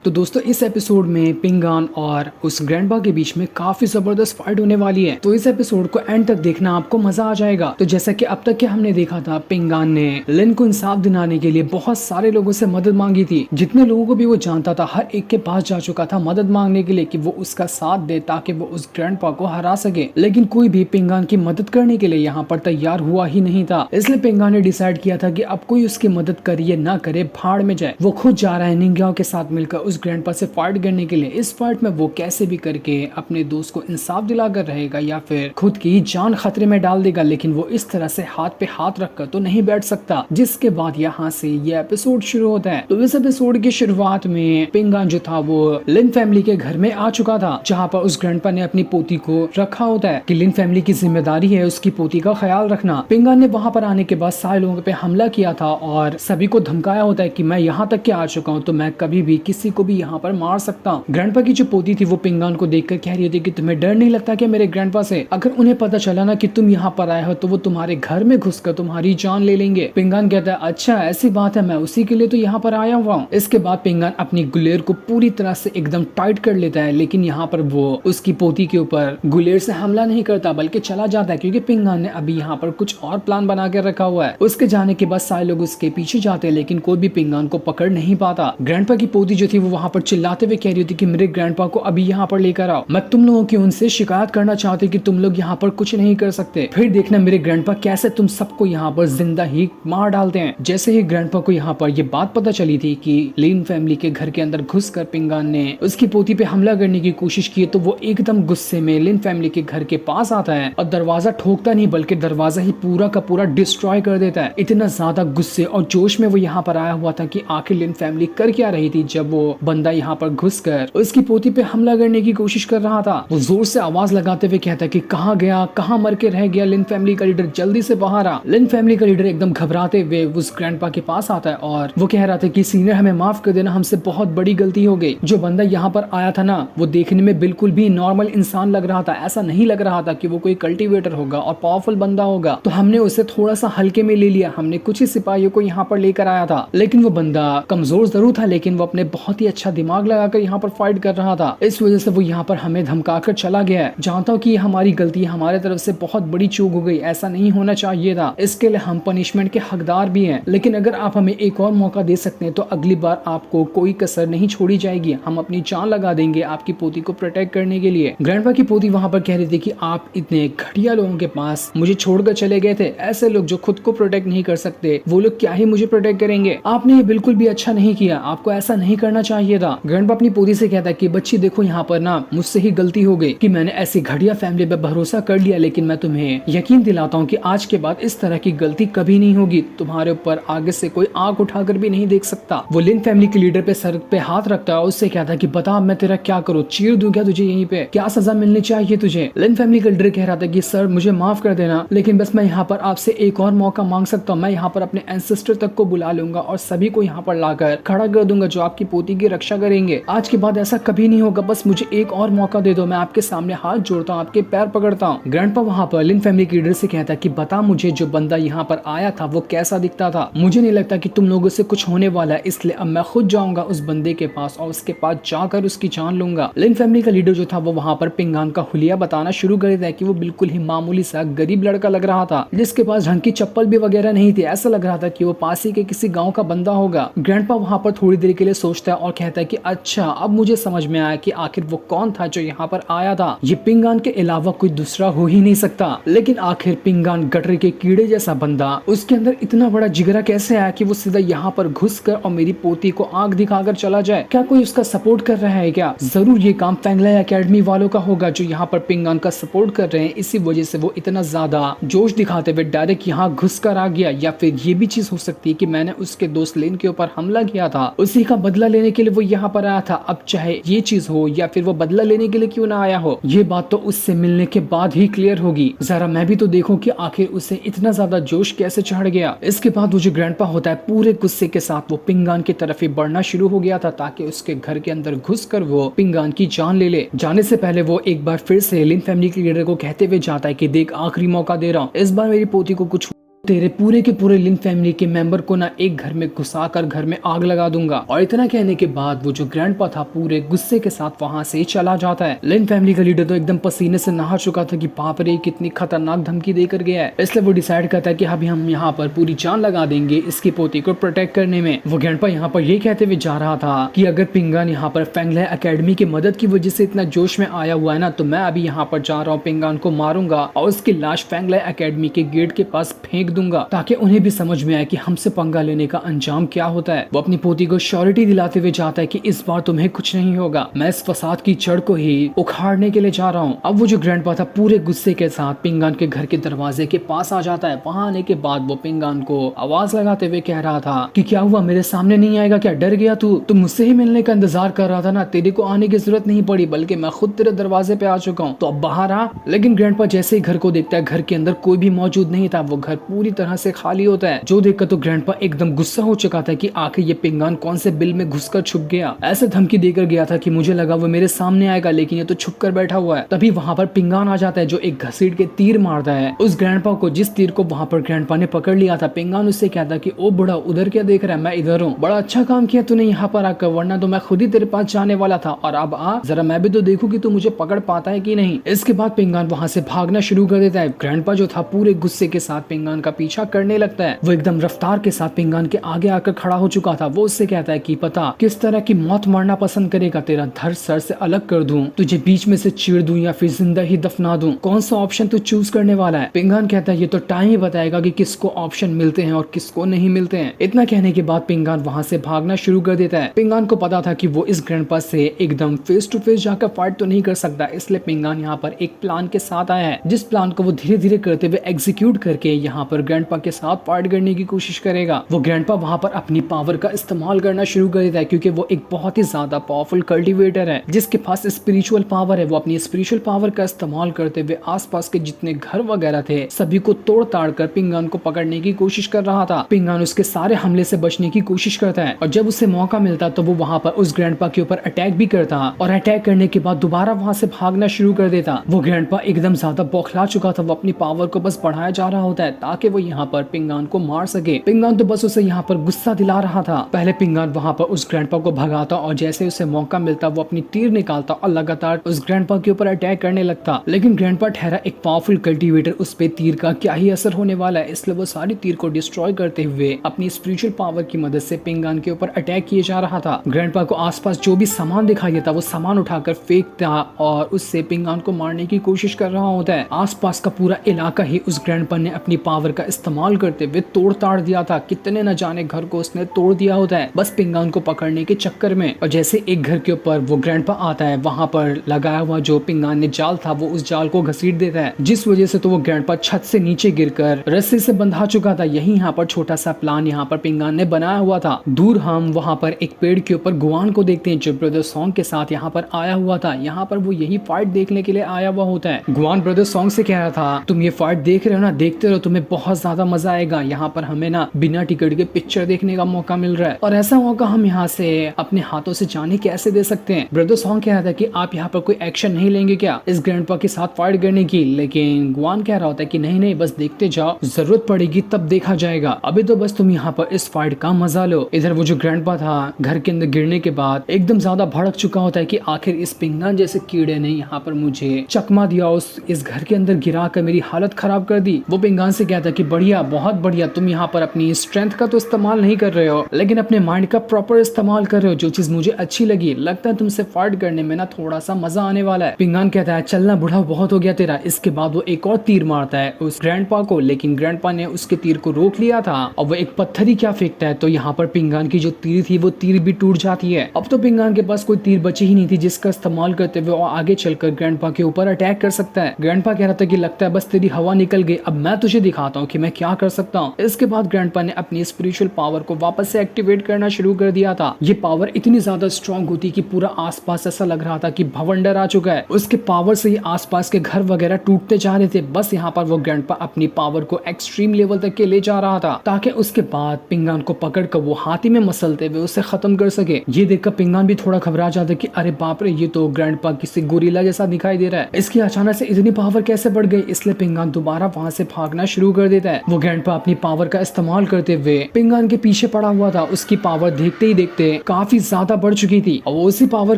तो दोस्तों इस एपिसोड में पिंगान और उस ग्रैंडपा के बीच में काफी जबरदस्त फाइट होने वाली है। तो इस एपिसोड को एंड तक देखना, आपको मजा आ जाएगा। तो जैसा कि अब तक के हमने देखा था, पिंगान ने लिन को इंसाफ दिलाने के लिए बहुत सारे लोगों से मदद मांगी थी। जितने लोगों को भी वो जानता था हर एक के पास जा चुका था मदद मांगने के लिए कि वो उसका साथ दे ताकि वो उस ग्रैंडपा को हरा सके। लेकिन कोई भी पिंगान की मदद करने के लिए यहाँ पर तैयार हुआ ही नहीं था। इसलिए पिंगान ने डिसाइड किया था कि अब कोई उसकी मदद करे या ना करे, भाड़ में जाए। वो खुद जा रहा है निंग्याओ के साथ मिलकर उस ग्रैंडपा से फाइट करने के लिए। इस फाइट में वो कैसे भी करके अपने दोस्त को इंसाफ दिलाकर रहेगा या फिर खुद की जान खतरे में डाल देगा। लेकिन वो इस तरह से हाथ पे हाथ रखकर तो नहीं बैठ सकता। जिसके बाद यहाँ से ये एपिसोड शुरू होता है। तो इस एपिसोड की शुरुआत में पिंगान जो था वो लिन फैमिली के घर में आ चुका था, जहाँ पर उस ग्रैंडपा ने अपनी पोती को रखा होता है कि लिन फैमिली की जिम्मेदारी है उसकी पोती का ख्याल रखना। पिंगान ने वहाँ पर आने के बाद सारे लोगों पे हमला किया था और सभी को धमकाया होता है कि मैं यहाँ तक के आ चुका हूँ तो मैं कभी भी किसी को भी यहाँ पर मार सकता हूँ। ग्रैंडपा की जो पोती थी वो पिंगान को देखकर कह रही थी कि तुम्हें डर नहीं लगता क्या मेरे ग्रैंडपा से? अगर उन्हें पता चला ना कि तुम यहाँ पर आए हो तो वो तुम्हारे घर में घुसकर तुम्हारी जान ले लेंगे। पिंगान कहता है अच्छा ऐसी बात है, मैं उसी के लिए तो यहाँ पर आया हुआ हूँ। इसके बाद पिंगान अपनी गुलेर को पूरी तरह से एकदम टाइट कर लेता है, लेकिन यहाँ पर वो उसकी पोती के ऊपर गुलेर से हमला नहीं करता बल्कि चला जाता है, क्योंकि पिंगान ने अभी यहाँ पर कुछ और प्लान बना कर रखा हुआ है। उसके जाने के बाद सारे लोग उसके पीछे जाते हैं, लेकिन कोई भी पिंगान को पकड़ नहीं पाता। ग्रैंडपा की पोती जो थी वो वहाँ पर चिल्लाते हुए कह रही थी कि मेरे ग्रैंडपा को अभी यहाँ पर लेकर आओ, मैं तुम लोगों की उनसे शिकायत करना चाहती कि तुम लोग यहाँ पर कुछ नहीं कर सकते। फिर देखना मेरे ग्रैंडपा कैसे तुम सबको यहाँ पर जिंदा ही मार डालते हैं। जैसे ही ग्रैंडपा को यहाँ पर ये बात पता चली थी कि लिन फैमिली के घर के अंदर घुसकर पिंगान ने उसकी पोती पे हमला करने की कोशिश की, तो वो एकदम गुस्से में लिन फैमिली के घर के पास आता है और दरवाजा ठोकता नहीं बल्कि दरवाजा ही पूरा का पूरा डिस्ट्रॉय कर देता है। इतना ज्यादा गुस्से और जोश में वो यहाँ पर आया हुआ था कि आखिर लिन फैमिली कर क्या रही थी जब वो बंदा यहाँ पर घुसकर उसकी पोती पे हमला करने की कोशिश कर रहा था। वो जोर से आवाज लगाते हुए कहता है कि कहाँ गया, कहाँ मर के रह गया लिन फैमिली का लीडर, जल्दी से बाहर आ। लिन फैमिली का लीडर एकदम घबराते हुए उस ग्रैंडपा के पास आता है और वो कह रहा था कि सीनियर हमें माफ कर देना, हमसे बहुत बड़ी गलती हो गई। जो बंदा यहाँ पर आया था ना वो देखने में बिल्कुल भी नॉर्मल इंसान लग रहा था, ऐसा नहीं लग रहा था कि वो कोई कल्टीवेटर होगा और पावरफुल बंदा होगा। तो हमने उसे थोड़ा सा हल्के में ले लिया, हमने कुछ ही सिपाहियों को यहाँ पर लेकर आया था। लेकिन वो बंदा कमजोर जरूर था, लेकिन वो अपने बहुत ही अच्छा दिमाग लगाकर यहाँ पर फाइट कर रहा था। इस वजह से वो यहाँ पर हमें धमकाकर चला गया है। जानता हूँ कि ये हमारी गलती है, हमारे तरफ से बहुत बड़ी चूक हो गई, ऐसा नहीं होना चाहिए था। इसके लिए हम पनिशमेंट के हकदार भी हैं, लेकिन अगर आप हमें एक और मौका दे सकते हैं तो अगली बार आपको कोई कसर नहीं छोड़ी जाएगी। हम अपनी जान लगा देंगे आपकी पोती को प्रोटेक्ट करने के लिए। ग्रैंडपा की पोती वहाँ पर कह रही थी कि आप इतने घटिया लोगों के पास मुझे छोड़कर चले गए थे। ऐसे लोग जो खुद को प्रोटेक्ट नहीं कर सकते वो लोग क्या ही मुझे प्रोटेक्ट करेंगे। आपने ये बिल्कुल भी अच्छा नहीं किया, आपको ऐसा नहीं करना चाहिए था। ग्रैंडपा अपनी पोती से कहता है कि बच्ची देखो यहाँ पर ना मुझसे ही गलती हो गई कि मैंने ऐसी घटिया फैमिली पे भरोसा कर लिया, लेकिन मैं तुम्हें यकीन दिलाता हूँ कि आज के बाद इस तरह की गलती कभी नहीं होगी। तुम्हारे ऊपर आगे से कोई आंख उठाकर भी नहीं देख सकता। वो लिन फैमिली के लीडर पे सर पे हाथ रखता है और उससे कहता है कि बता मैं तेरा क्या करूँ, चीर दूं क्या तुझे, यहीं पे क्या सजा मिलनी चाहिए तुझे? लिन फैमिली का लीडर कह रहा था कि सर मुझे माफ कर देना, लेकिन बस मैं यहाँ पर आपसे एक और मौका मांग सकता हूँ। मैं यहाँ पर अपने एंसेस्टर तक को बुला लूंगा और सभी को यहाँ पर लाकर खड़ा कर दूंगा जो आपकी पोती की रक्षा करेंगे। आज के बाद ऐसा कभी नहीं होगा, बस मुझे एक और मौका दे दो, मैं आपके सामने हाथ जोड़ता हूँ, आपके पैर पकड़ता हूँ। ग्रैंडपा वहाँ पर लिन फैमिली के लीडर से कहता है कि बता मुझे जो बंदा यहाँ पर आया था वो कैसा दिखता था? मुझे नहीं लगता कि तुम लोगों से कुछ होने वाला है, इसलिए अब मैं खुद जाऊंगा उस बंदे के पास और उसके पास जाकर उसकी जान लूंगा। लिन फैमिली का लीडर जो था वो वहाँ पर पिंगान का हुलिया बताना शुरू कर देता है कि वो बिल्कुल ही मामूली सा गरीब लड़का लग रहा था जिसके पास ढंग की चप्पल भी वगैरह नहीं थी। ऐसा लग रहा था कि वो पास ही के किसी गाँव का बंदा होगा। ग्रैंडपा वहाँ पर थोड़ी देर के लिए सोचता है और कहता है कि अच्छा अब मुझे समझ में आया कि आखिर वो कौन था जो यहाँ पर आया था। ये पिंगान के अलावा कोई दूसरा हो ही नहीं सकता। लेकिन आखिर पिंगान गटर के कीड़े जैसा बंदा, उसके अंदर इतना बड़ा जिगरा कैसे आया कि वो सीधा यहाँ पर घुसकर और मेरी पोती को आंख दिखाकर चला जाए? क्या कोई उसका सपोर्ट कर रहा है क्या? जरूर ये काम फैंगलाई एकेडमी वालों का होगा जो यहाँ पर पिंगान का सपोर्ट कर रहे हैं। इसी वजह से वो इतना ज्यादा जोश दिखाते हुए डायरेक्ट यहाँ घुसकर आ गया। या फिर ये भी चीज हो सकती है कि मैंने उसके दोस्त लिन के ऊपर हमला किया था, उसी का बदला लेने के लिए वो यहाँ पर आया था। अब चाहे ये चीज हो या फिर वो बदला लेने के लिए क्यों ना आया हो, ये बात तो उससे मिलने के बाद ही क्लियर होगी। जरा मैं भी तो देखूं कि आखिर उसे इतना ज्यादा जोश कैसे चढ़ गया। इसके बाद वो जो ग्रैंडपा होता है पूरे गुस्से के साथ वो पिंगान की तरफ ही बढ़ना शुरू हो गया था ताकि उसके घर के अंदर घुसकर वो पिंगान की जान ले ले। जाने से पहले वो एक बार फिर से लिन फैमिली के लीडर को कहते हुए जाता है कि देख आखिरी मौका दे रहा हूँ, इस बार मेरी पोती को कुछ तेरे पूरे के पूरे लिन फैमिली के मेंबर को ना एक घर में घुसाकर घर में आग लगा दूंगा। और इतना कहने के बाद वो जो ग्रैंडपा था पूरे गुस्से के साथ वहां से चला जाता है। लिन फैमिली का लीडर तो एकदम पसीने से नहा चुका था कि बाप रे कितनी खतरनाक धमकी देकर गया है, इसलिए वो डिसाइड करता है कि अभी हम यहाँ पर पूरी जान लगा देंगे इसकी पोती को प्रोटेक्ट करने में। वो ग्रैंडपा यहाँ पर ये कहते हुए जा रहा था कि अगर पिंगान यहाँ पर फेंगले एकेडमी की मदद की वजह से इतना जोश में आया हुआ है ना, तो मैं अभी यहाँ पर जा रहा हूँ पिंगान को मारूंगा और उसकी लाश फेंगले एकेडमी के गेट के पास फेंक दूंगा, ताकि उन्हें भी समझ में आए कि हमसे पंगा लेने का अंजाम क्या होता है। वो अपनी पोती को श्योरिटी दिलाते हुए जाता है कि इस बार तुम्हें कुछ नहीं होगा, मैं इस फसाद की जड़ को ही उखाड़ने के लिए जा रहा हूँ। अब वो जो ग्रैंडपा था पूरे गुस्से के साथ पिंगान के घर के दरवाजे के पास आ जाता है। वहां आने के बाद वो पिंगान को आवाज लगाते हुए कह रहा था कि क्या हुआ, मेरे सामने नहीं आएगा क्या, डर गया तू मुझसे ही मिलने का इंतजार कर रहा था ना, तेरे को आने की जरूरत नहीं पड़ी, बल्कि मैं खुद तेरे दरवाजे पे आ चुका हूँ, तो अब बाहर आ। लेकिन ग्रैंडपा जैसे ही घर को देखता है घर के अंदर कोई भी मौजूद नहीं था, वो घर पूरी तरह से खाली होता है। जो देखकर तो ग्रैंडपा एकदम गुस्सा हो चुका था कि आखिर ये पिंगान कौन से बिल में घुसकर छुप गया। ऐसे धमकी देकर गया था कि मुझे लगा वो मेरे सामने आएगा, लेकिन ये तो छुप कर बैठा हुआ है। तभी वहां पर पिंगान आ जाता है जो एक घसीट के तीर मारता है उस ग्रैंडपा को, जिस तीर को वहां पर ग्रैंडपा ने पकड़ लिया था। पिंगान उससे कहता कि ओ बुढ़ा उधर क्या देख रहा है, मैं इधर हूँ, बड़ा अच्छा काम किया तूने यहाँ पर आकर, वरना तो मैं खुद ही तेरे पास जाने वाला था, और अब आ जरा मैं भी तो देखूं कि तू मुझे पकड़ पाता है कि नहीं। इसके बाद पिंगान वहां से भागना शुरू कर देता है। ग्रैंडपा जो था पूरे गुस्से के साथ पिंगान का पीछा करने लगता है। वो एकदम रफ्तार के साथ पिंगान के आगे आकर खड़ा हो चुका था। वो उससे कहता है कि पता किस तरह की मौत मरना पसंद करेगा, तेरा धड़ सर से अलग कर दूं, तुझे बीच में से चीर दूं या फिर जिंदा ही दफना दूं, कौन सा ऑप्शन तू चूज करने वाला है। पिंगान कहता है ये तो टाइम ही बताएगा कि किसको ऑप्शन मिलते हैं और किसको नहीं मिलते हैं। इतना कहने के बाद पिंगान वहां से भागना शुरू कर देता है। पिंगान को पता था कि वो इस ग्रैंडपा से एकदम फेस टू फेस जाकर फाइट तो नहीं कर सकता, इसलिए पिंगान यहाँ पर एक प्लान के साथ आया है, जिस प्लान को वो धीरे धीरे करते हुए एग्जीक्यूट करके यहाँ पर ग्रैंडपा के साथ फाइट करने की कोशिश करेगा। वो ग्रैंडपा वहां पर अपनी पावर का इस्तेमाल करना शुरू कर देता है, क्योंकि वो एक बहुत ही ज्यादा पावरफुल कल्टिवेटर है जिसके पास स्पिरिचुअल पावर है। वो अपनी स्पिरिचुअल पावर का इस्तेमाल करते हुए आसपास के जितने घर वगैरह थे सभी को तोड़ ताड़ कर पिंगान को पकड़ने की कोशिश कर रहा था। पिंगान उसके सारे हमले से बचने की कोशिश करता है, और जब उसे मौका मिलता तो वो वहां पर उस ग्रैंडपा के ऊपर अटैक भी करता, और अटैक करने के बाद दोबारा वहां से भागना शुरू कर देता। वो ग्रैंडपा एकदम ज्यादा बौखला चुका था, वो अपनी पावर को बस बढ़ाया जा रहा होता है ताकि वो यहाँ पर पिंगान को मार सके। पिंगान तो बस उसे यहाँ पर गुस्सा दिला रहा था। पहले पिंगान वहां पर उस ग्रैंडपा को भगाता, और जैसे उसे मौका मिलता वो अपनी तीर निकालता और लगातार उस ग्रैंडपा के ऊपर अटैक करने लगता। लेकिन ग्रैंडपा ठहरा एक पावरफुल कल्टीवेटर, उस पे तीर का क्या ही असर होने वाला है, इसलिए वो सारी तीर को डिस्ट्रॉय करते हुए अपनी स्पिरिचुअल पावर की मदद से पिंगान के ऊपर अटैक किए जा रहा था। ग्रैंडपा को आसपास जो भी सामान दिखाई देता वो सामान उठाकर फेंकता और उससे पिंगान को मारने की कोशिश कर रहा होता है। आसपास का पूरा इलाका ही उस ग्रैंडपा ने अपनी पावर का इस्तेमाल करते हुए तोड़ ताड़ दिया था। कितने न जाने घर को उसने तोड़ दिया होता है बस पिंगान को पकड़ने के चक्कर में। और जैसे एक घर के ऊपर वो ग्रैंडपा आता है, वहां पर लगाया हुआ जो पिंगान ने जाल था वो उस जाल को घसीट देता है, जिस वजह से तो वो ग्रैंडपा छत से नीचे गिरकर रस्सी से बंधा चुका था। यही यहाँ पर छोटा सा प्लान यहाँ पर पिंगान ने बनाया हुआ था। दूर हम वहाँ पर एक पेड़ के ऊपर गुआन को देखते हैं जो ब्रदर सॉन्ग के साथ यहाँ पर आया हुआ था। यहाँ पर वो यही फाइट देखने के लिए आया हुआ होता है। गुआन ब्रदर सॉन्ग से कह रहा था तुम ये फाइट देख रहे हो ना, देखते रहो, तुम्हें बहुत ज्यादा मजा आएगा। यहाँ पर हमें ना बिना टिकट के पिक्चर देखने का मौका मिल रहा है, और ऐसा मौका हम यहाँ से अपने हाथों से जाने कैसे दे सकते हैं। ब्रदर सॉन्ग कह रहा था कि आप यहाँ पर कोई एक्शन नहीं लेंगे क्या इस ग्रैंडपा के साथ फाइट करने की, लेकिन गुआन कह रहा होता है कि नहीं नहीं बस देखते जाओ, जरूरत पड़ेगी तब देखा जाएगा, अभी तो बस तुम यहाँ पर इस फाइट का मजा लो। इधर वो जो ग्रैंडपा था घर के अंदर गिरने के बाद एकदम ज्यादा भड़क चुका होता है कि आखिर इस पिंगान जैसे कीड़े ने यहाँ पर मुझे चकमा दिया, इस घर के अंदर गिरा कर मेरी हालत खराब कर दी। वो पिंगान से कहता है कि बढ़िया, बहुत बढ़िया, तुम यहाँ पर अपनी स्ट्रेंथ का तो इस्तेमाल नहीं कर रहे हो लेकिन अपने माइंड का प्रॉपर इस्तेमाल कर रहे हो, जो चीज मुझे अच्छी लगी। लगता है तुमसे फाइट करने में ना थोड़ा सा मजा आने वाला है। पिंगान कहता है चलना बुढ़ा, बहुत हो गया तेरा। इसके बाद वो एक और तीर मारता है उस ग्रैंडपा को, लेकिन ग्रैंडपा ने उसके तीर को रोक लिया था और वो एक पत्थर ही क्या फेंकता है, तो यहाँ पर पिंगान की जो तीर थी वो तीर भी टूट जाती है। अब तो पिंगान के पास कोई तीर बची ही नहीं थी जिसका इस्तेमाल करते हुए वो आगे चलकर ग्रैंडपा के ऊपर अटैक कर सकता है। ग्रैंडपा कह रहा था कि लगता है बस तेरी हवा निकल गई, अब मैं तुझे दिखाता हूँ कि मैं क्या कर सकता हूँ। इसके बाद ग्रैंडपा ने अपनी स्पिरिचुअल पावर को वापस से एक्टिवेट करना शुरू कर दिया था। ये पावर इतनी ज्यादा स्ट्रॉन्ग होती कि पूरा आसपास ऐसा लग रहा था कि भवंडर आ चुका है। उसके पावर से ही आसपास के घर वगैरह टूटते जा रहे थे। बस यहाँ पर वो ग्रैंडपा अपनी पावर को एक्सट्रीम लेवल तक के ले जा रहा था ताकि उसके बाद पिंगान को पकड़कर वो हाथी में मसलते हुए उसे खत्म कर सके। ये देखकर पिंगान भी थोड़ा घबरा जाता कि अरे बाप रे, ये तो ग्रैंडपा किसी गोरिल्ला जैसा दिखाई दे रहा है, इसकी अचानक से इतनी पावर कैसे बढ़ गई। इसलिए पिंगान दोबारा वहां से भागना शुरू कर देता है। वो ग्रैंडपा अपनी पावर का इस्तेमाल करते हुए पिंगान के पीछे पड़ा हुआ था। उसकी पावर देखते ही देखते काफी ज्यादा बढ़ चुकी थी और वो उसी पावर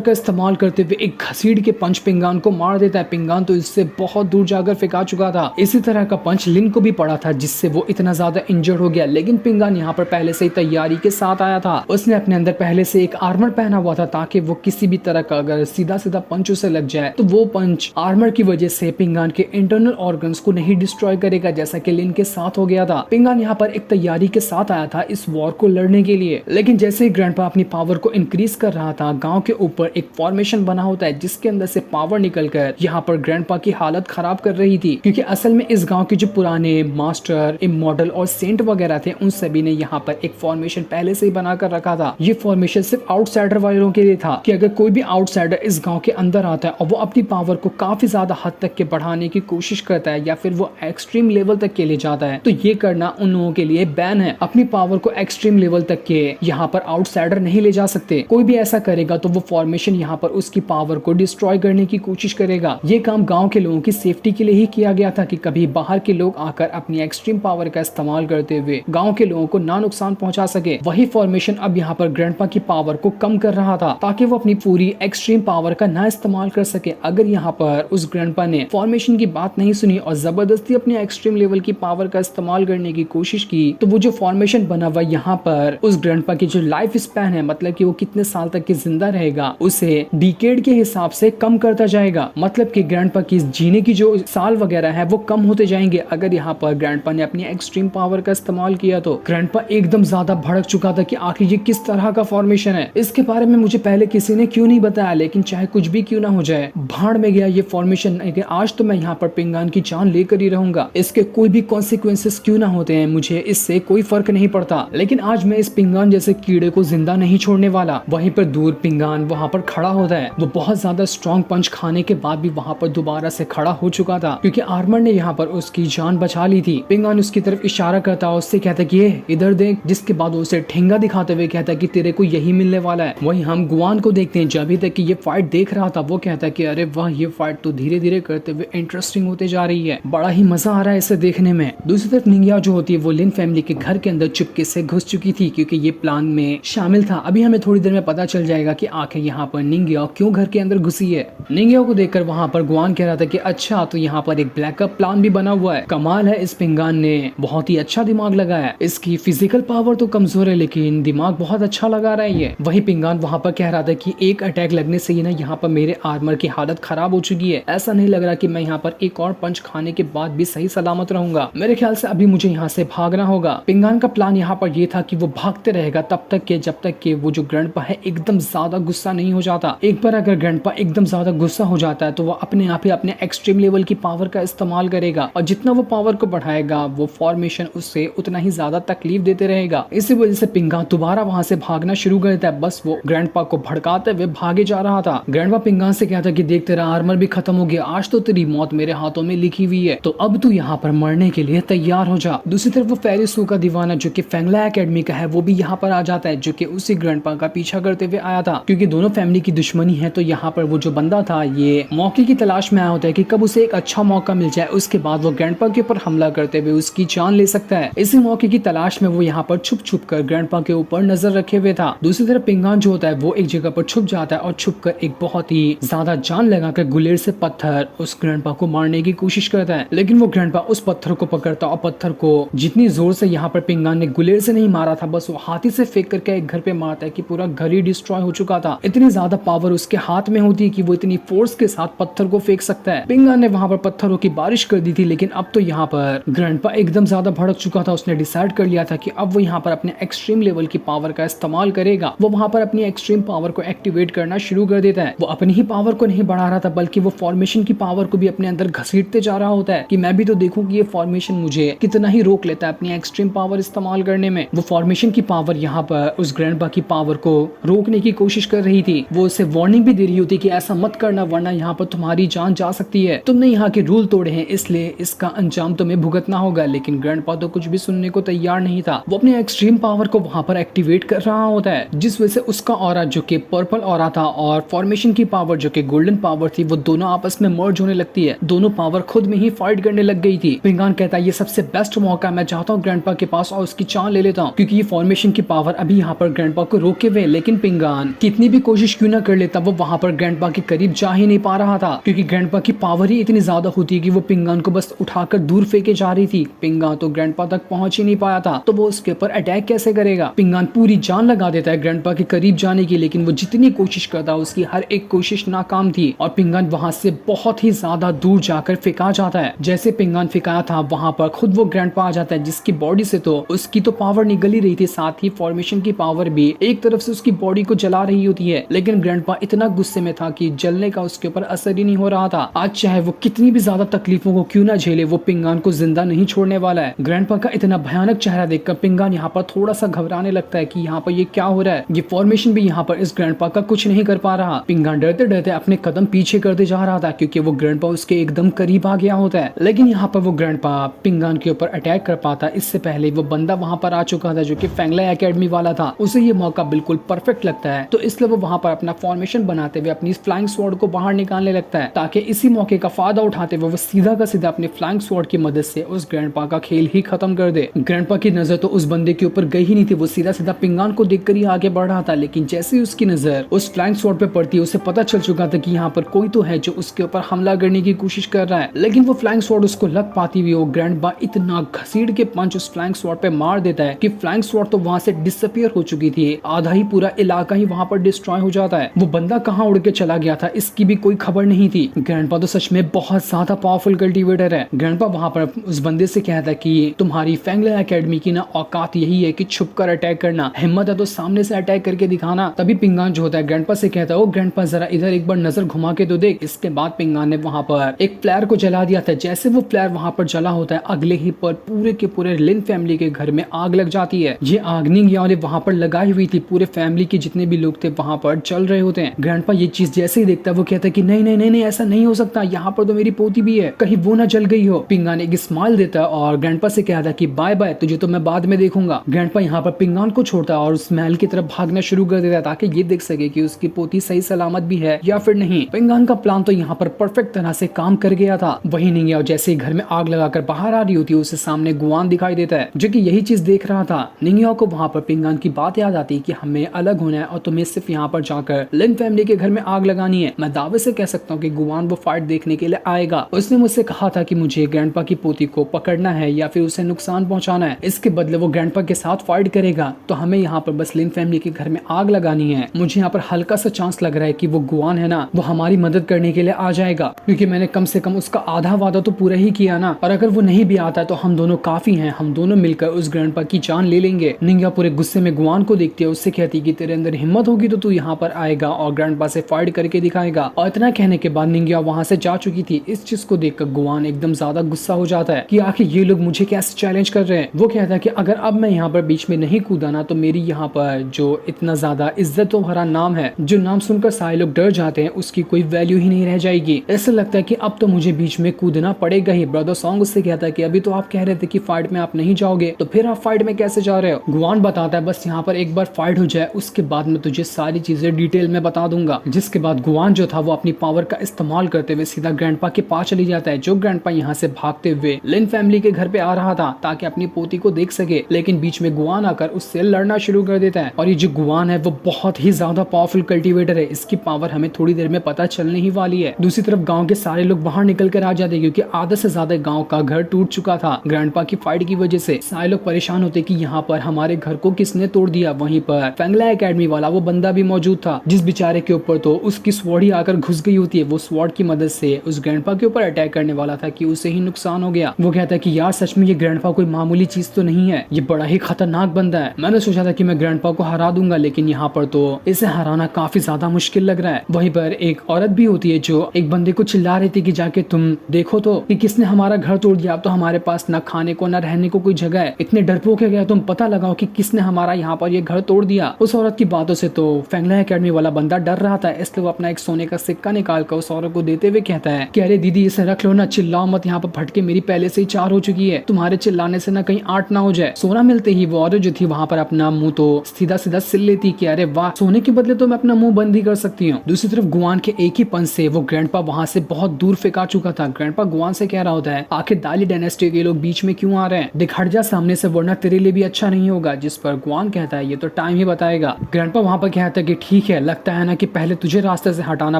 का इस्तेमाल करते हुए एक घसीट के पंच पिंगान को मार देता है। पिंगान तो इससे बहुत दूर जाकर फेंका चुका था। इसी तरह का पंच लिन को भी पड़ा था जिससे वो इतना ज्यादा इंजर्ड हो गया, लेकिन पिंगान यहाँ पर पहले से ही तैयारी के साथ आया था। उसने अपने अंदर पहले से एक आर्मर पहना हुआ था ताकि वो किसी भी तरह का अगर सीधा सीधा पंच उसे लग जाए तो वो पंच आर्मर की वजह से पिंगान के इंटरनल ऑर्गन्स को नहीं डिस्ट्रॉय करेगा, जैसा कि लिन के साथ हो गया था। पिंगान यहाँ पर एक तैयारी के साथ आया था इस वॉर को लड़ने के लिए, लेकिन जैसे ही ग्रैंडपा अपनी पावर को इंक्रीज कर रहा था, गांव के ऊपर एक फॉर्मेशन बना होता है जिसके अंदर से पावर निकलकर यहाँ पर ग्रैंडपा की हालत खराब कर रही थी, क्योंकि असल में इस गांव के जो पुराने मास्टर, इमॉर्टल और सेंट वगैरह थे उन सभी ने यहाँ पर एक फॉर्मेशन पहले से ही बनाकर रखा था। ये फॉर्मेशन सिर्फ आउटसाइडर वालों के लिए था कि अगर कोई भी आउटसाइडर इस गांव के अंदर आता है और वो अपनी पावर को काफी ज्यादा हद तक के बढ़ाने की कोशिश करता है या फिर वो एक्सट्रीम लेवल तक के ले जाता है तो ये करना उन लोगों के लिए बैन है। अपनी पावर को एक्सट्रीम लेवल तक के यहाँ पर आउटसाइडर नहीं ले जा सकते। कोई भी ऐसा करेगा तो वो फॉर्मेशन यहाँ पर उसकी पावर को डिस्ट्रॉय करने की कोशिश करेगा। ये काम गांव के लोगों की सेफ्टी के लिए ही किया गया था कि कभी बाहर के लोग आकर अपनी एक्सट्रीम पावर का इस्तेमाल करते हुए गांव के लोगों को ना नुकसान पहुंचा सके। वही फॉर्मेशन अब यहाँ पर ग्रैंडपा की पावर को कम कर रहा था ताकि वो अपनी पूरी एक्सट्रीम पावर का ना इस्तेमाल कर सके। अगर यहाँ पर उस ग्रैंडपा ने फॉर्मेशन की बात नहीं सुनी और जबरदस्ती अपनी एक्सट्रीम लेवल की पावर का इस्तेमाल करने की कोशिश की तो वो जो फॉर्मेशन बना हुआ यहाँ पर उस ग्रैंडपा की जो लाइफ स्पैन है, मतलब कि वो कितने साल तक की जिंदा रहेगा, उसे डिकेड के हिसाब से कम करता जाएगा। मतलब कि ग्रैंडपा की जीने की जो साल वगैरह है वो कम होते जाएंगे। अगर यहाँ पर ग्रैंडपा ने अपनी एक्सट्रीम पावर का इस्तेमाल किया तो ग्रैंडपा एकदम ज्यादा भड़क चुका था कि आखिर ये किस तरह का फॉर्मेशन है, इसके बारे में मुझे पहले किसी ने क्यों नहीं बताया। लेकिन चाहे कुछ भी क्यों ना हो जाए, भाड़ में गया ये फॉर्मेशन, आज तो मैं यहाँ पर पिंगान की जान लेकर ही रहूंगा। इसके कोई भी कॉन्सिक्वेंसेस क्यों ना होते हैं, मुझे इससे कोई फर्क नहीं पड़ता। लेकिन आज मैं इस पिंगान जैसे कीड़े को जिंदा नहीं छोड़ने वाला। वहीं पर दूर पिंगान वहां पर खड़ा होता है। वो बहुत ज्यादा स्ट्रॉन्ग पंच खाने के बाद भी वहां पर दोबारा से खड़ा हो चुका था क्योंकि आर्मर ने यहाँ पर उसकी जान बचा ली थी। पिंगान उसकी तरफ इशारा करता, उससे कहता कि ये इधर देख, जिसके बाद उसे ठेंगा दिखाते हुए कहता कि तेरे को यही मिलने वाला है। वहीं हम गुआन को देखते हैं, जब अभी तक ये फाइट देख रहा था वो कहता कि अरे वाह, ये फाइट तो धीरे धीरे करते हुए इंटरेस्टिंग होते जा रही है, बड़ा ही मजा आ रहा है इसे देखने में। दूसरी तरफ निंगिया जो होती है वो लिन फैमिली के घर के अंदर चुपके से घुस चुकी थी क्योंकि ये प्लान में शामिल था। अभी हमें थोड़ी देर में पता चल जाएगा कि आखिर यहाँ पर निंगिया क्यों घर के अंदर घुसी है। निंगिया को देखकर वहाँ पर गुआन कह रहा था कि अच्छा, तो यहाँ पर एक बैकअप प्लान भी बना हुआ है। कमाल है, इस पिंगान ने बहुत ही अच्छा दिमाग लगाया है। इसकी फिजिकल पावर तो कमजोर है लेकिन दिमाग बहुत अच्छा लगा रहा है ये। वही पिंगान वहाँ पर कह रहा था कि एक अटैक लगने से ही ना यहाँ पर मेरे आर्मर की हालत खराब हो चुकी है। ऐसा नहीं लग रहा कि मैं यहाँ पर एक और पंच खाने के बाद भी सही सलामत रहूंगा। मेरे ख्याल से अभी मुझे यहाँ से भागना होगा। पिंगान का प्लान यहाँ पर ये था कि वो भागते रहेगा तब तक के जब तक के वो जो ग्रैंडपा है एकदम ज्यादा गुस्सा नहीं हो जाता। एक बार अगर ग्रैंडपा एकदम ज्यादा गुस्सा हो जाता है तो वो अपने आप ही अपने एक्सट्रीम लेवल की पावर का इस्तेमाल करेगा और जितना वो पावर को बढ़ाएगा वो फॉर्मेशन उससे उतना ही ज्यादा तकलीफ देते रहेगा। इसी वजह से पिंगान दोबारा वहां से भागना शुरू कर देता है। बस वो ग्रैंडपा को भड़काते हुए भागे जा रहा था। ग्रैंडपा पिंगान से कहता कि देख, तेरा आर्मर भी खत्म हो गया, आज तो तेरी मौत मेरे हाथों में लिखी हुई है, तो अब तू यहाँ पर मरने के लिए तैयार हो जा। दूसरी तरफ वो फेरिसू का दीवाना जो कि फेंगला एकेडमी का है वो भी यहाँ पर आ जाता है, जो कि उसी ग्रैंडपा का पीछा करते हुए आया था क्योंकि दोनों फैमिली की दुश्मनी है। तो यहाँ पर वो जो बंदा था ये मौके की तलाश में आया होता है कि कब उसे एक अच्छा मौका मिल जाए, उसके बाद वो ग्रैंडपा के ऊपर हमला करते हुए उसकी जान ले सकता है। इसी मौके की तलाश में वो यहाँ पर छुप छुप कर ग्रैंडपा के ऊपर नजर रखे हुए था। दूसरी तरफ पिंगान जो होता है वो एक जगह पर छुप जाता है और छुप कर एक बहुत ही ज्यादा जान लगाकर गुलेर से पत्थर उस ग्रैंडपा को मारने की कोशिश करता है, लेकिन वो ग्रैंडपा उस पत्थर को पकड़ता और पत्थर को जितनी जोर से यहाँ पर पिंगान ने गुलेर से नहीं मारा था, बस वो हाथी से फेंक करके एक घर पे मारता है कि पूरा घर ही डिस्ट्रॉय हो चुका था। इतनी ज्यादा पावर उसके हाथ में होती है कि वो इतनी फोर्स के साथ पत्थर को फेंक सकता है। पिंगान ने वहां पर पत्थरों की बारिश कर दी थी, लेकिन अब तो यहाँ पर ग्रैंडपा एकदम ज्यादा भड़क चुका था। उसने डिसाइड कर लिया था कि अब वो यहाँ पर अपने एक्सट्रीम लेवल की पावर का इस्तेमाल करेगा। वो वहां पर अपनी एक्सट्रीम पावर को एक्टिवेट करना शुरू कर देता है। वो अपनी ही पावर को नहीं बढ़ा रहा था बल्कि वो फॉर्मेशन की पावर को भी अपने अंदर घसीटते जा रहा होता है कि मैं भी तो देखूं कि ये फॉर्मेशन मुझे कितना ही रोक लेता है अपनी एक्सट्रीम पावर इस्तेमाल करने में। वो फॉर्मेशन की पावर यहाँ पर उस ग्रैंडपा की पावर को रोकने की कोशिश कर रही थी। वो उसे वार्निंग भी दे रही होती कि ऐसा मत करना वरना यहाँ पर तुम्हारी जान जा सकती है, तुमने यहाँ के रूल तोड़े हैं इसलिए इसका अंजाम तुम्हें भुगतना होगा। लेकिन ग्रैंडपा तो कुछ भी सुनने को तैयार नहीं था। वो अपनी एक्सट्रीम पावर को वहां पर एक्टिवेट कर रहा होता है जिस वजह से उसका ऑरा जो कि पर्पल ऑरा था और फॉर्मेशन की पावर जो कि गोल्डन पावर थी वो दोनों आपस में मर्ज होने लगती है। दोनों पावर खुद में ही फाइट करने लग गई थी। पिंगान कहता है ये ये सबसे बेस्ट मौका है, मैं चाहता हूँ ग्रैंडपा के पास और उसकी जान ले लेता हूँ, क्योंकि ये फॉर्मेशन की पावर अभी यहाँ पर ग्रैंडपा को रोके हुए। लेकिन पिंगान कितनी भी कोशिश क्यों ना कर लेता, वो वहां पर ग्रैंडपा के करीब जा ही नहीं पा रहा था, क्योंकि ग्रैंडपा की पावर ही इतनी ज्यादा होती है कि वो पिंगान को बस उठाकर दूर फेंके जा रही थी। पिंगान तो ग्रैंडपा तक पहुंच ही नहीं पाया था, तो वो उसके ऊपर अटैक कैसे करेगा। पिंगान पूरी जान लगा देता है ग्रैंडपा के करीब जाने की, लेकिन वो जितनी कोशिश करता है उसकी हर एक कोशिश नाकाम थी और पिंगान वहां से बहुत ही ज्यादा दूर जाकर फेंका जाता है। जैसे पिंगान फेंकाया था वहां पर खुद वो ग्रैंडपा आ जाता है, जिसकी बॉडी से तो उसकी तो पावर निकल ही रही थी, साथ ही फॉर्मेशन की पावर भी एक तरफ से उसकी बॉडी को जला रही होती है। लेकिन ग्रैंडपा इतना गुस्से में था कि जलने का उसके ऊपर असर ही नहीं हो रहा था। आज चाहे वो कितनी भी ज्यादा तकलीफों को क्यों ना झेले, वो पिंगान को जिंदा नहीं छोड़ने वाला है। ग्रैंडपा का इतना भयानक चेहरा देखकर पिंगान यहाँ पर थोड़ा सा घबराने लगता है कि यहाँ पर ये क्या हो रहा है। ये फॉर्मेशन भी यहाँ पर इस ग्रैंडपा का कुछ नहीं कर पा रहा। पिंगान डरते डरते अपने कदम पीछे करते जा रहा था, क्योंकि वो ग्रैंडपा उसके एकदम करीब आ गया होता है। लेकिन यहाँ पर वो ग्रैंडपा पिंगान के ऊपर अटैक कर पाता। इससे पहले वो बंदा वहां पर आ चुका था जो कि फेंगलाई एकेडमी वाला था। उसे ये मौका बिल्कुल परफेक्ट लगता है, तो इसलिए वो वहां पर अपना फॉर्मेशन बनाते हुए अपनी फ्लाइंग स्वॉर्ड को बाहर निकालने लगता है, ताकि इसी मौके का फायदा उठाते हुए वो सीधा का सीधा अपने फ्लाइंग स्वॉर्ड की मदद से उस ग्रैंडपा का खेल ही खत्म कर दे। ग्रैंडपा की नजर तो उस बंदे के ऊपर गई ही नहीं थी, वो सीधा सीधा पिंगान को देखकर ही आगे बढ़ रहा था। लेकिन जैसे ही उसकी नजर उस फ्लाइंग स्वॉर्ड पे पड़ती है, उसे पता चल चुका था कि यहाँ पर कोई तो है जो उसके ऊपर हमला करने की कोशिश कर रहा है। लेकिन वो फ्लाइंग स्वॉर्ड उसको लग पाती हुई वो ग्रैंडपा इतना घसीट के पंच उस फ्लाइंग स्वॉर्ड पे मार देता है कि फ्लाइंग स्वॉर्ड तो वहां से डिसअपियर हो चुकी थी। आधा ही पूरा इलाका ही वहां पर डिस्ट्रॉय हो जाता है। वो बंदा कहाँ उड़ के चला गया था इसकी भी कोई खबर नहीं थी। ग्रैंडपा तो सच में बहुत ज्यादा पावरफुल कल्टीवेटर है। ग्रैंडपा वहां पर उस बंदे से कहता है कि तुम्हारी फेंगलाई एकेडमी की ना औकात यही है कि छुप कर अटैक करना, हिम्मत है तो सामने से अटैक करके दिखाना। तभी पिंगान जो होता है ग्रैंडपा से कहता है, ओ ग्रैंडपा जरा इधर एक बार नजर घुमा के तो देख। इसके बाद पिंगान ने वहां पर एक फ्लेयर को जला दिया था। जैसे वो फ्लेयर वहां पर जला होता है, अगले ही पर पूरे के पूरे लिन फैमिली के घर में आग लग जाती है। ये आग निंगिया ने वहां पर लगाई हुई थी, पूरे फैमिली के जितने भी लोग थे वहां पर चल रहे होते हैं। ग्रैंडपा ये चीज जैसे ही देखता है वो कहता है कि नहीं नहीं नहीं नहीं, ऐसा नहीं हो सकता, यहाँ पर तो मेरी पोती भी है, कहीं वो ना जल गई हो। पिंगान एक स्माइल देता है और ग्रैंडपा से कहता है कि बाय बाय, तुझे तो मैं बाद में देखूंगा। ग्रैंडपा यहाँ पर पिंगान को छोड़ता है और उस महल की तरफ भागना शुरू कर देता है, ताकि ये देख सके कि उसकी पोती सही सलामत भी है या फिर नहीं। पिंगान का प्लान तो यहाँ पर परफेक्ट तरह से काम कर गया था। वही निंगिया और जैसे ही घर में आग लगाकर बाहर आ रही होती है, उसे सामने गुआन दिखाई देता है जो कि यही चीज देख रहा था। निंगिया को वहां पर पिंगान की बात याद आती है कि हमें अलग होना है और तुम्हें सिर्फ यहाँ पर जाकर लिन फैमिली के घर में आग लगानी है। मैं दावे से कह सकता हूँ कि गुआन वो फाइट देखने के लिए आएगा। उसने मुझसे कहा था कि मुझे ग्रैंडपा की पोती को पकड़ना है या फिर उसे नुकसान पहुंचाना है, इसके बदले वो ग्रैंडपा के साथ फाइट करेगा। तो हमें यहाँ पर बस लिन फैमिली के घर में आग लगानी है। मुझे यहाँ पर हल्का सा चांस लग रहा है कि वो गुआन है ना, वो हमारी मदद करने के लिए आ जाएगा, क्योंकि मैंने कम से कम उसका आधा वादा तो पूरा ही किया ना। और अगर वो नहीं भी आता तो हम दोनों काफी हैं, हम दोनों मिलकर उस ग्रैंडपा की जान ले लेंगे। निंगिया पूरे गुस्से में गुआन को देखती है, उससे कहती कि तेरे अंदर हिम्मत होगी तो तू यहाँ पर आएगा और ग्रैंडपा से फाइट करके दिखाएगा। और इतना कहने के बाद निंगिया वहां से जा चुकी थी। इस चीज को देखकर गुआन एकदम ज्यादा गुस्सा हो जाता है कि आखिर ये लोग मुझे कैसे चैलेंज कर रहे हैं। वो कहता है कि अगर अब मैं यहाँ पर बीच में नहीं कूदा ना, तो मेरी यहाँ पर जो इतना ज्यादा इज्जत भरा नाम है, जो नाम सुनकर सारे लोग डर जाते हैं, उसकी कोई वैल्यू ही नहीं रह जाएगी। ऐसा लगता है कि अब तो मुझे बीच में कूदना पड़ेगा ही। ब्रदर सॉन्ग उससे कहता है कि अभी तो आप कह रहे थे कि फाइट में आप नहीं जाओगे, तो फिर आप फाइट में कैसे जा रहे हो। गुआन बताता है बस यहाँ पर एक बार फाइट हो जाए, उसके बाद मैं तुझे सारी चीजें डिटेल में बता दूंगा। जिसके बाद गुआन जो था वो अपनी पावर का इस्तेमाल करते हुए सीधा ग्रैंडपा के पास चली जाता है, जो ग्रैंडपा यहाँ से भागते हुए लिन फैमिली के घर पे आ रहा था ताकि अपनी पोती को देख सके। लेकिन बीच में गुआन आकर उससे लड़ना शुरू कर देता है। और ये जो गुआन है वो बहुत ही ज्यादा पावरफुल कल्टीवेटर है, इसकी पावर हमें थोड़ी देर में पता चलने ही वाली है। दूसरी तरफ गांव के सारे लोग बाहर निकल कर आ जाते, क्योंकि आधा से ज्यादा गांव का घर टूट चुका था ग्रैंडपा की फाइट की वजह से। सारे लोग परेशान होते कि यहाँ पर हमारे घर को किसने तोड़ दिया। वहीं पर फेंगलाई एकेडमी वाला वो बंदा भी मौजूद था, जिस बेचारे के ऊपर तो उसकी स्वॉर्ड ही आकर घुस गई होती है। वो स्वॉर्ड की मदद से उस ग्रैंडपा के ऊपर अटैक करने वाला था कि उसे ही नुकसान हो गया। वो कहता है कि यार सच में ये ग्रैंडपा कोई मामूली चीज तो नहीं है, ये बड़ा ही खतरनाक बंदा है। मैंने सोचा था कि मैं ग्रैंडपा को हरा दूंगा, लेकिन यहाँ पर तो इसे हराना काफी ज्यादा मुश्किल लग रहा है। वहीं पर एक औरत भी होती है जो एक बंदे को चिल्ला रही थी कि जाके तुम देखो तो कि किसने हमारा घर तोड़ दिया। अब तो हमारे पास न खाने को न रहने को कोई जगह है, इतने डरपोक है गया, तुम पता लगाओ कि किसने हमारा यहाँ पर ये घर तोड़ दिया। उस औरत की बातों से तो फेंगलाई एकेडमी वाला बंदा डर रहा था, इसलिए वो अपना एक सोने का सिक्का निकाल कर उस औरत को देते हुए कहता है कि अरे दीदी इसे रख लो ना, चिल्लाओ मत, यहाँ पर फटके मेरी पहले से ही 4 हो चुकी है, तुम्हारे चिल्लाने से ना कहीं 8 ना हो जाए। सोना मिलते ही वो औरत जो थी वहां पर अपना मुंह तो सीधा सीधा सिल लेती कि अरे वाह, सोने के बदले तो मैं अपना मुंह बंद ही कर सकती हूँ। दूसरी तरफ गुआन के एक ही पंच से वो ग्रैंडपा वहां से बहुत दूर फेंका चुका था। ग्रैंडपा गुआन से कह रहा होता है आखिर दाली डायनेस्टी के लोग बीच में क्यों आ रहे हैं, दिख हट जा सामने से वरना तेरे लिए भी अच्छा नहीं होगा। जिस पर गुआन कहता है ये तो टाइम ही बताएगा। ग्रैंडपा वहां पर कहता है कि ठीक है, लगता है ना कि पहले तुझे रास्ते से हटाना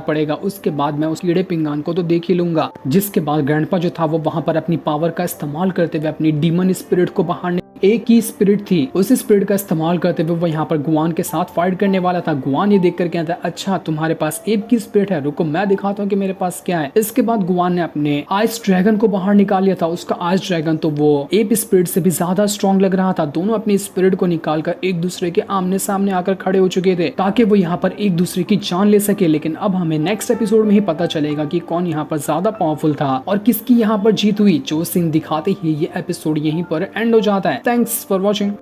पड़ेगा, उसके बाद मैं उस कीड़े पिंगान को तो देख ही लूंगा। जिसके बाद ग्रैंडपा जो था वो वहां पर अपनी पावर का इस्तेमाल करते हुए अपनी डीमन स्पिरिट को बाहर, एक ही स्पिरिट थी, उस स्पिरिट का इस्तेमाल करते हुए वो यहाँ पर गुआन के साथ फाइट करने वाला था। गुआन ये देखकर कहता है अच्छा तुम्हारे पास एप की स्पिरिट है, रुको मैं दिखाता हूँ कि मेरे पास क्या है। इसके बाद गुआन ने अपने आइस ड्रैगन को बाहर निकाल लिया था। उसका आइस ड्रैगन तो वो एप स्पिरिट से भी ज्यादा स्ट्रॉन्ग लग रहा था। दोनों अपनी स्पिरिट को निकालकर एक दूसरे के आमने सामने आकर खड़े हो चुके थे ताकि वो यहाँ पर एक दूसरे की जान ले सके। लेकिन अब हमें नेक्स्ट एपिसोड में ही पता चलेगा कि कौन यहाँ पर ज्यादा पावरफुल था और किसकी यहाँ पर जीत हुई। जो सीन दिखाते ही ये एपिसोड यहीं पर एंड हो जाता है। Thanks for watching.